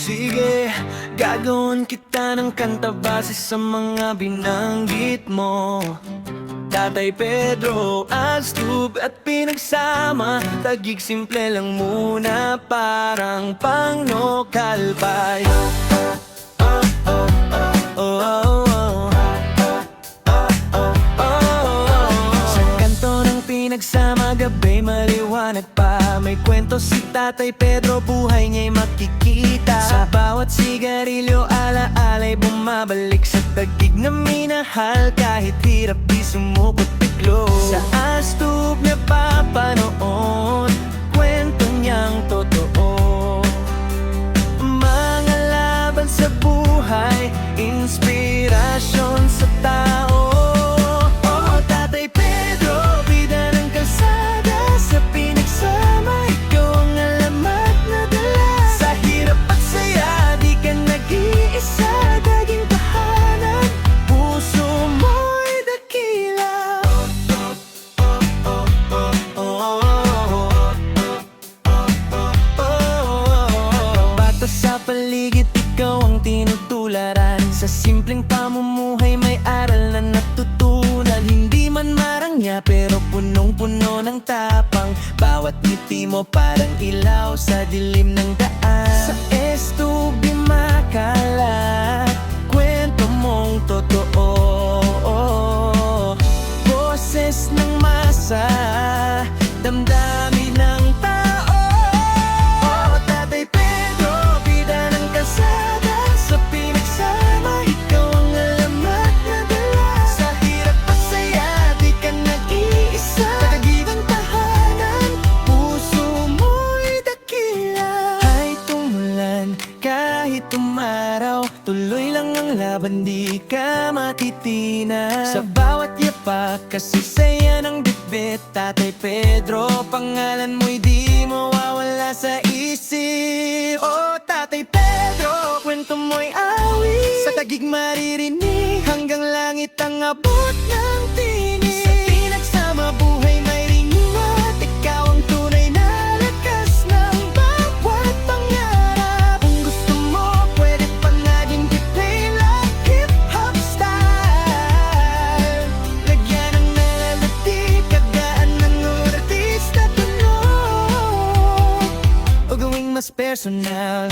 Sige, gagawin kita ng kanta base sa mga binanggit mo. Tatay Pedro, Astub at pinagsama, tagig simple lang muna, parang pang lokal pa. Sa kanto ng pinagsama, gabi maliwanag pa. May kwento si Tatay Pedro, buhay niya'y makikita. Sa bawat sigarilyo, ala-ala'y bumabalik sa tagig na minahal. Kahit hirap di sumukot biglo. Sa Astub na papanood, kwento niyang totoo. Mga laban sa buhay, inspirasyon sa tao. Oh, Tatay Pedro, bida ng kalsada. Sa pinagsama, ikaw ang alamat na dala. Sa hirap at saya, di ka nag-iisa. Daging tahanan, puso mo'y dakila. Bata sa paligid, ikaw ang tinutularan. Sa simpleng pamumuhay, may aral na natutunan. Hindi man marangya, pero punong-puno ng tapang. Bawat ngiti mo parang ilaw sa dilim ng daan. Sa Astub di makalat, kwento mong totoo. Boses ng masa, damdamin ng tao. Oh, Tatay Pedro, bida ng kalsada. Sa pinagsama, ikaw ang alamat na dala. Sa hirap at saya, di ka nag-iisa. Tagig ang tahanan, puso mo'y dakila. Kahit umulan, kahit umaraw, tuloy lang ang laban, di ka matitina. Sa bawat yapak, kasisaya ng bitbit. Tatay Pedro, pangalan mo'y di mawawala sa isip. Oh, Tatay Pedro, kwento mo'y awit. Sa tagig maririnig, hanggang langit ang abot ng tinig. Sa pinagsama, buhay may ringat. Ikaw ang tunay na lakas ng bawat pangarap. Kung gusto mo, pwede pa naging replay like hip-hop style. Lagyan ng melody, kagaan ng artista tunog, o gawing mas personal.